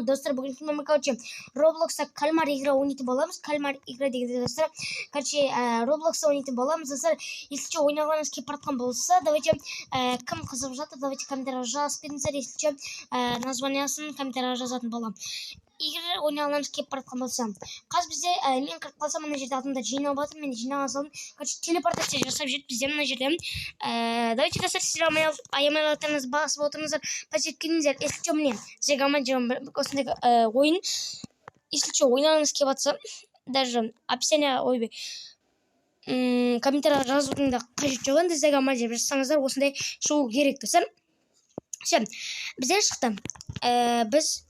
Dostlar bugün şimdi короче Roblox'ta kalmar игра oynayıp bolamыз. Kalmar игра дегенде достар. Короче Roblox'ta oynayıp bolamыз достар. Если что ойнағаныңыз келіп жатқан болса, давайте кім қызып жатыр, давайте комментарийға жазып беріңіздер. Если что названиясын комментарийға жазатын болам. Егер ойнағаныңыз келіп жатқан болса, қазір бізде мен кіріп қалсам мына жерде адамдар жиналып жатыр, мен жинаған салдым. Короче телепортация жасап жүріп бізде мына жерде. Давайте достар сіздер аямайларыңызды басып отырыңыздар, позиткеңіздер. Если что міне сізге осындай ойын, если что ойнағыңыз келіп жатса, даже описание комментарийға жазудың да қажеті жоқ. Енді сізге амал деп жазсаңыздар осындай шығу керек достар. Все, бізде шықты. Біз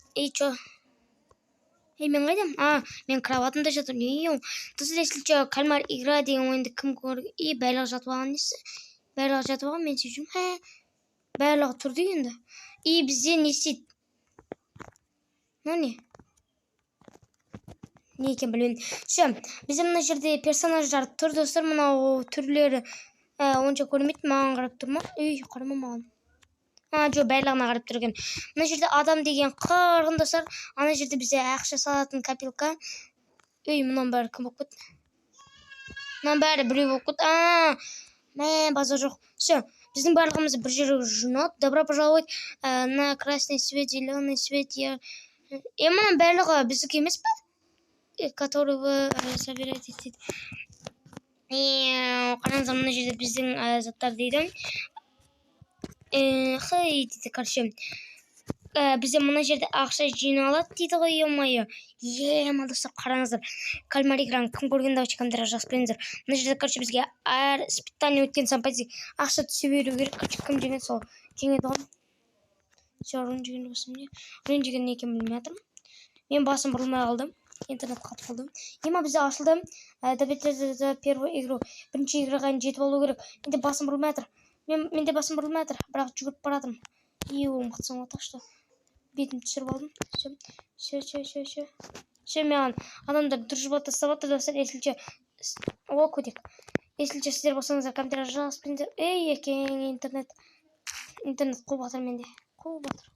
мен қайдам? Мен кроватымда жатырмын. Достар, если что кальмар игра деген ойынды кім көрген? Барлығы жатып алған несі? Барлығы жатып алған, мен сөйтіп жүрмін. Барлығы тұр дегенді. Бізде не істейді? Не екен білмеймін. Все, бізде мына жерде персонаждар тұр достар. Мынау түрлері онша көрмейді, маған қарап тұр ма? Қарама маған. Жоқ, барлығына қарап тұр екен. Мына жерде адам деген қырғын достар. Ана жерде бізде ақша салатын копилка. Мұнан бәрі кім болып кетті? Мұнан бәрі біреу болып кетті. Базар жоқ. Все, біздің барлығымызды бір жерге жинап, добро пожаловать на красный свет, зеленый свет. Мұнан барлығы біздікі емес па? Который вы собираетесь дейді. Қараңыздар, мына жерде біздің заттар дейді. Дейді, короче. Бізде мына жерде ақша жиналады дейді ғой, ё-моё. Достар, қараңыздар. Кальмар играны кім көрген, давайте комментарийға жазып беріңіздер. Мына жерде, короче, бізге әр испытание өткен сайын ақша түсе беру керек. Короче, кім жеңеді сол жеңеді ғой. Рун жеген болсын не? Рун жеген не екенін білмей жатырмын. Мен басым бұрылмай қалдым. Интернет қатып қалды. Бізде ашылды. Давайте первую игру. Бірінші играға жетіп алу керек. Менде басым бұрылмай жатыр. Менде басым бұрылмай жатыр. Бірақ жүгіріп баратырмын. Оң қатсам отақ что. Бетім түсіріп алдым. Все, мен адамдар дұржып тастап жатыр достар. Если че көтек. Если че сіздер болсаңыздар комментарийға жазып беріңіздер. Екен интернет қуып жатыр менде. Қуып жатыр.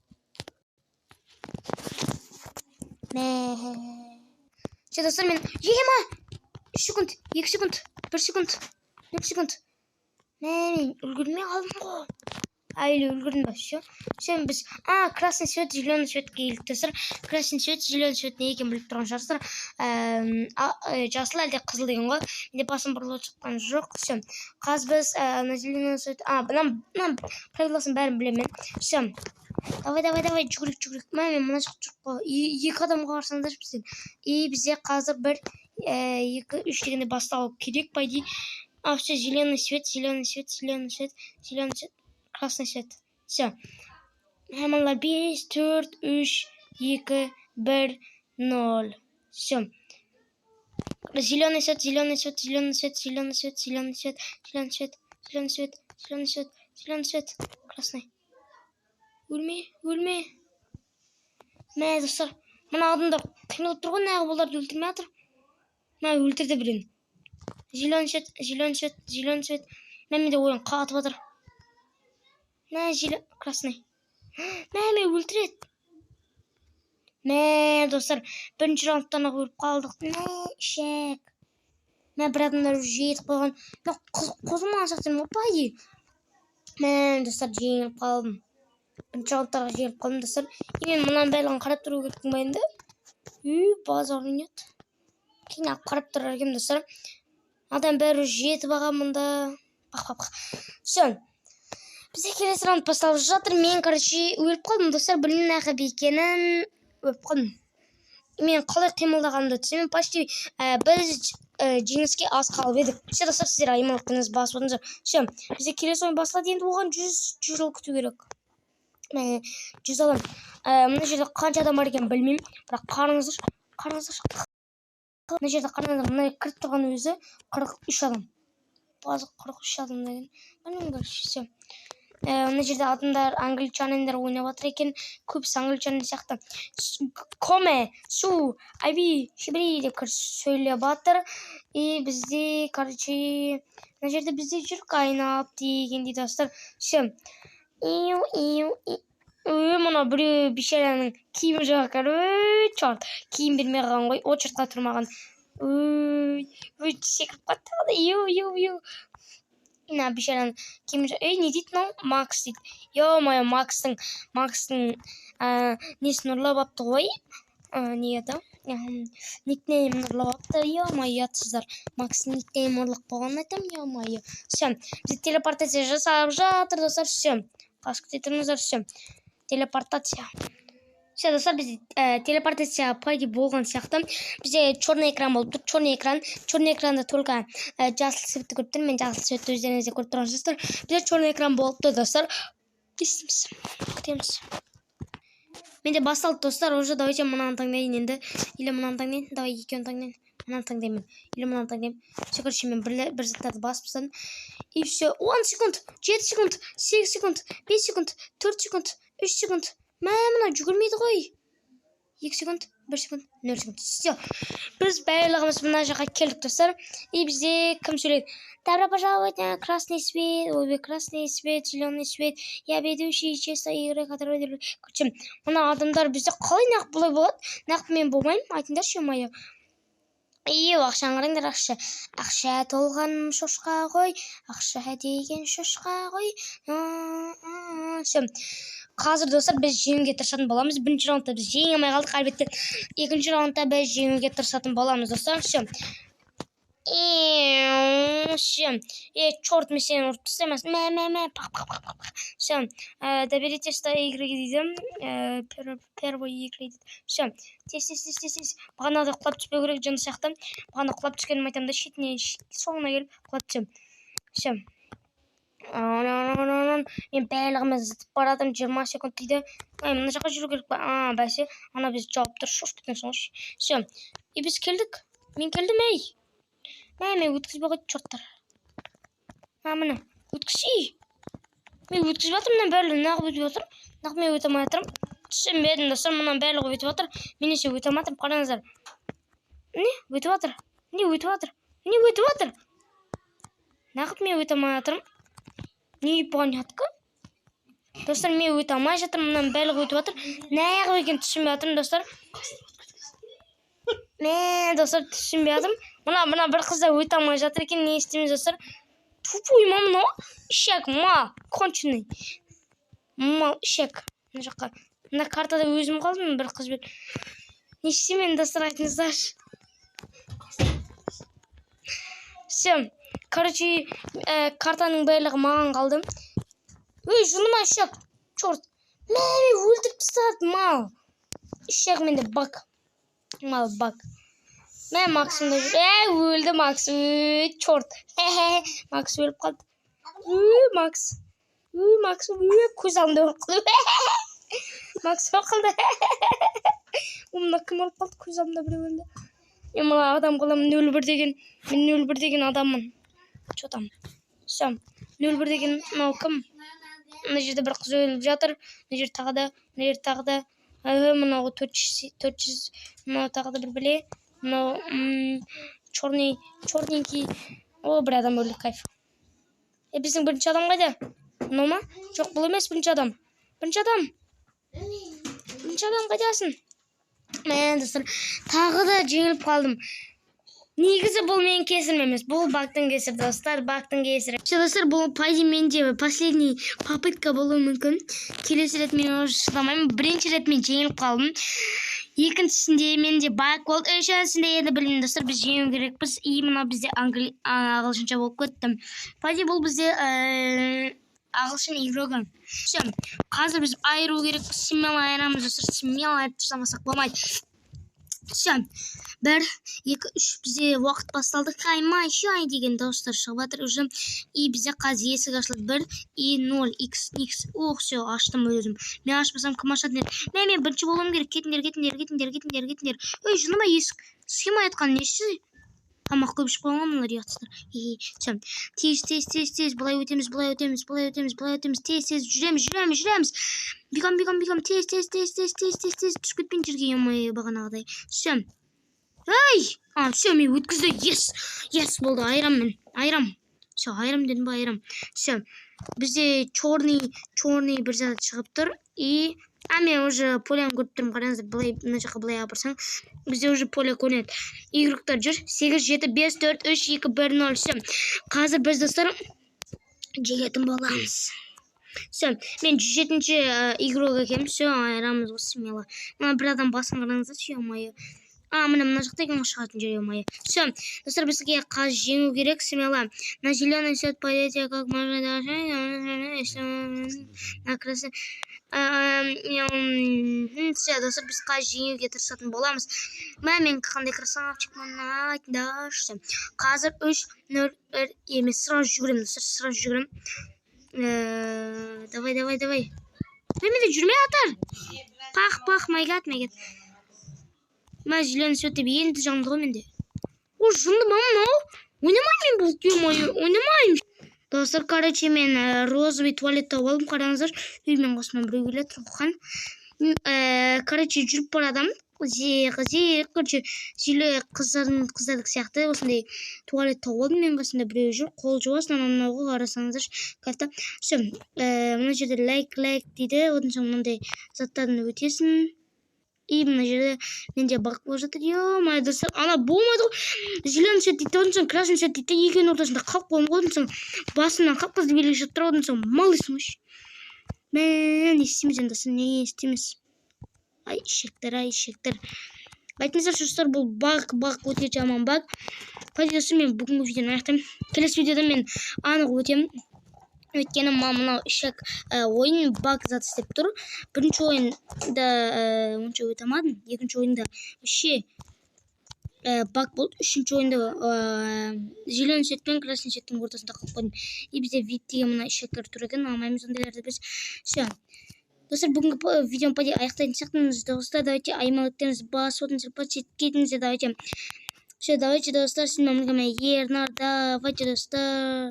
Все, достар, мен 2 секунд, 1 секунд. Мен үлгірмей қалдым ғой. Или үлгірдім ба? Все, біз красный свет, зеленый свет келдік достар. Красный свет, зеленый свет не екен біліп тұрған шығарсыздар. Жасыл әлде қызыл деген ғой. Менде басым бұрылып шыққан жоқ. Все, қазір біз на зеленый свет. Мына правиласын бәрін білемін. Все. Давай, жүгірік. Мен мына жақ жоқ қой. 2 адамға қарсаңыздар бізден. Бізде қазір 1, 2, 3 дегенде басталу керек, по идее. Все, зеленый свет, красный свет. Все. Хамалар 5, 4, 3, 2, 1, 0. Все. Зеленый свет. Красный. Өлме. Мә, достар, мына адамдар қимылып тұрған, неғып оларды өлтірмей жатыр. Мә, өлтірді біреуін. Зеленый свет. Менде ойын қатып жатыр. Мә, красный. Мә, өлтіреді. Мә, достар, бірінші раундтан өліп қалдық. Шек. Мә, бір адамдар жетіп қойған. Қозылмаған шақтарым опай. Мә, достар, жеңіліп қалдым. Бірінші раундтарға жеңіліп қалдым достар. Мен мұнан бәлігін қарап тұру керектің байында. Базар ойнайды. Кейін қарап тұрар екем достар. Адам бәрі жетіп алған мұнда. Бақ. Все. Бізде келесі раунд басталып жатыр. Мен, короче, өліп қалдым достар. Білмеймін нақып екенін. Өліп қалдым. Мен қалай қимылдағанымды түсінемін. Почти біз жеңіске аз қалып едік. Все, достар, сіздер аймалықпеніз басып отырыңыздар. Все. Бізде келесі ойын басталады. Енді оған 100 жыл күту керек. 100 адам. Мына жерде қанша адам бар екен білмеймін. Бірақ қараңыздар. Мына жерде қараңыздар. Мына кіріп тұрған өзі 43 адам. Базы 43 адам деген. Білмеймін все. Мына жерде адамдар англичандар ойнап жатыр екен. Көбісі англичан сияқты. Коме, су, айби, шибри деп сөйлеп жатыр. Бізде, короче, мына жерде бізде жүрік айнап деген дейді достар. Все. Мына біреу бишараның киімі жоқ екен. Чорт. Киім бермей қалған ғой. Очередьқа тұрмаған. Секіріп қатты қалды. Ю. Мына бишараның киімі жоқ. Не дейді мынау? Макс дейді. Ё-моё, Макстың несін ұрлап апты ғой. Не еді? Никнеймін ұрлап апты. Ё-моё, ұятсыздар. Макстың никнеймін ұрлық болғанын айтам. Ё-моё. Все. Біз телепортация жасап жатыр, достар. Все. Қашып кететіңіздер. Все. Телепортация. Все, достар, бізде телепортация пайда болған сияқты. Бізде черный экран болып тұр. Черный экранда только жасыл светті көріп тұрмын. Мен жасыл светті өздеріңізде көріп тұрғансыздар. Бізде черный экран болып тұр, достар. Естіміз. Күтеміз. Менде басталды, достар. Уже давайте мынаны таңдайын енді. Или мынаны таңдайын. Давай екеуін таңдайын. Мынаны таңдаймын. Или мынаны таңдаймын. Все, короче, мен бір заттарды басып тастадым. И все. 10 секунд, 7 секунд, 8 секунд, 5 секунд, 4 секунд, 3 секунд. Мына жүгірмейді ғой. 2 секунд, 1 секунд, 0 секунд. Все. Біз барлығымыз мына жаққа келдік, достар. И бізде кім сөйледі? Добро пожаловать на красный свет, красный свет, зеленый свет. Я ведущий честной игры, который... Короче, мына адамдар бізде қалай нақ бұлай болады? Нақ мен болмаймын, айтыңдаршы, ё-моё. Ақшаң қараңдар, ақша толған шошқа ғой, ақша деген шошқа ғой. Қазір, достар, біз жеңуге тырысатын боламыз. Бірінші раундта біз жеңе алмай қалдық, әлбетте. Екінші раундта біз жеңуге тырысатын боламыз, достар. Черт, мен сені ұрып тастаймасын. Все. Доберитесь до игры дейді. Первой игры дейді. Все. Тез. Бағанағыдай құлап түспеу керек, жын сияқты. Бағана құлап түскенім айтамын да, шетіне соңына келіп құлап түсем. Все. Мен бәлігіме зытып барадым, 20 секунд дейді. Мына жаққа жүру керек па? Бәсе, ана біз жауып тұр, шошып кеткен соң. Все. И біз келдік. Мен келдім, ей. Мен өткізбей қойды, чорттар. Мына, өткізші. Мен өткізіп жатыр, мына бәлігі нағып өтіп отыр. Нағып мен өте алмай жатырмын. Түсінбедім, достар, мына бәлігі өтіп отыр. Мен есе өте алмай жатырмын, қараңыздар. Не, өтіп отыр. Нағып мен өте алмай жатырмын. Не понятно? Достар, мен өте алмай жатырмын, мына бәлігі өтіп отыр. Нағып екен түсінбей жатырмын, достар. Мен, достар, түсінбей жатырмын. Мына бір қызда өте алмай жатыр екен, не істейміз, достар? Тупой ма мынау? Ишек, мал, конченый. Мал, ишек. Мына жаққа. Мына картада өзім қалдым, бір қыз бер. Не істеймін, достар, айтыңыздаршы. Все. Короче, картаның барлығы маған қалды. Жыныма ишек. Чорт. Мен өлтіріп тастады, мал. Ишек менде бак. Мал, бак. Мен Максымда жүр. Өлді Макс. Чорт. Макс өліп қалды. Макс. Көз алдымда өліп қалды. Макс өліп қалды. Мына кім өліп қалды? Көз алдымда біреу өлді. Мына адам қалам 0-1 деген. Мен 0-1 деген адаммын. Че там? Все. 0-1 деген мынау кім? Мына жерде бір қыз өліп жатыр. Мына жер тағы да. Мынау 400. Мынау тағы да бір біле. Мынау черненький. Бір адам өлді, кайф. Біздің бірінші адам қайда? Мынау ма? Жоқ, бұл емес бірінші адам. Бірінші адам қайдасың? Мен, достар, тағы да жеңіліп қалдым. Негізі бұл мен кесірім емес. Бұл бактың кесірі, достар, бактың кесірі. Достар, бұл пайда менде последний попытка болуы мүмкін. Келесі рет мен уже шыдамаймын. Бірінші рет мен жеңіліп қалдым. Екіншісінде менде баг болды. Үшіншісінде енді білмеймін, достар, біз жеңу керекпіз. И мына бізде ағылшынша болып кетті. Пайда бұл бізде ағылшын игроган. Все. Қазір біз айыру керек. Смело айырамыз, достар. Смело айырып тастамасақ болмайды. Все. 1, 2, 3 бізде уақыт басталды. Қаймай шай деген дауыстар шығып жатыр уже. И бізде қазір есік ашылды. 1 и 0 x. Все, аштым өзім. Мен ашпасам кім ашады? Мен бірінші болуым керек. Кетіңдер. Жыныма есік. Схема айтқан несі? Тамақ көп ішіп қойған мұнлар ұятсыздар. Тез. Бұлай өтеміз. Тез. Жүреміз. Бегом. Тез. Түсіп кетпен жерге емай бағанағыдай. Все. Все, мен өткізді. Yes, болды. Айрам. Все, айрым dedim bu айрым. Все. Bizde черный bir zat çıkıp tur. И мен уже полем көріп тұрмын, қараңыздар, былай мына жаққа былай апарсаң, бізде уже поле көрінеді. Игроктар жүр. 8 7 5 4 3 2 1 0. Все. Қазір біз достар жеңетін боламыз. Все, мен 107-ші игроға келем. Все, айырамыз осы смело. Мына бір адам басын қараңыздар, ше-мое. Мына жақта екен шығатын жер, ше-мое. Все, достар, бізге қазір жеңу керек, смело. На зеленый свет пойдете, как можно даже. На красный. Все, достар, біз қазір жеңуге тырысатын боламыз. Мен қандай красавчикмін, айтыңдаршы. Қазір 3-0 емес, сразу жүгірем, достар, сразу жүгірем. Давай. Менде жүрмей атар. Пах, my god. Мен зеленый свет деп енді жанды ғой менде. О, жынды ма мынау? Ойнамайым мен бұл ой, ойнамайым. Достар, короче, мен розовый туалет тауып алдым, қараңыздар. Мен қосымнан біреу келеді, Рухан. Короче, жүріп барадам. Короче, зеленый қыздардық сияқты осындай туалет тауып алдым. Мен қасында біреу жүр, қол жуасын, мынауға қарасаңыздар. Кайфта. Все, мына жерде лайк дейді. Одан соң мынандай заттардан өтесің. И мына жерде менде бақ болып жатыр. Ё-мое, достар, ана болмайды ғой. Зеленый свет дейді, одан соң красный свет дейді. Екеуінің ортасында қалып қалдым ғой. Одан соң басымнан қап-қызыл белгі шығып тұр. Одан соң малыйсың ғой. Не істейміз енді, не істейміз? Ай, шектер. Айтыңыздар, достар, бұл баг өте жаман баг. Қайдасы мен бүгінгі видеоны аяқтаймын. Келесі видеода мен анық өтемін. Өйткені мынау шек ойын баг зат істеп тұр. Бірінші ойында онша өте алмадым. Екінші ойында вообще баг болды. Үшінші ойында зеленый свет пен красный светтің ортасында қалып қойдым. И бізде вид деген мына шектер тұр екен. Алмаймыз ондайларды біз. Все. Достар, бүгінгі видеоны поди аяқтайтын сияқтымыз. Достар, давайте аймалықтарыңызды басып отырыңыздар, подсеткетіңіздер, давайте. Все, давайте, достар, сіздің мамырға Ернар, давайте, достар.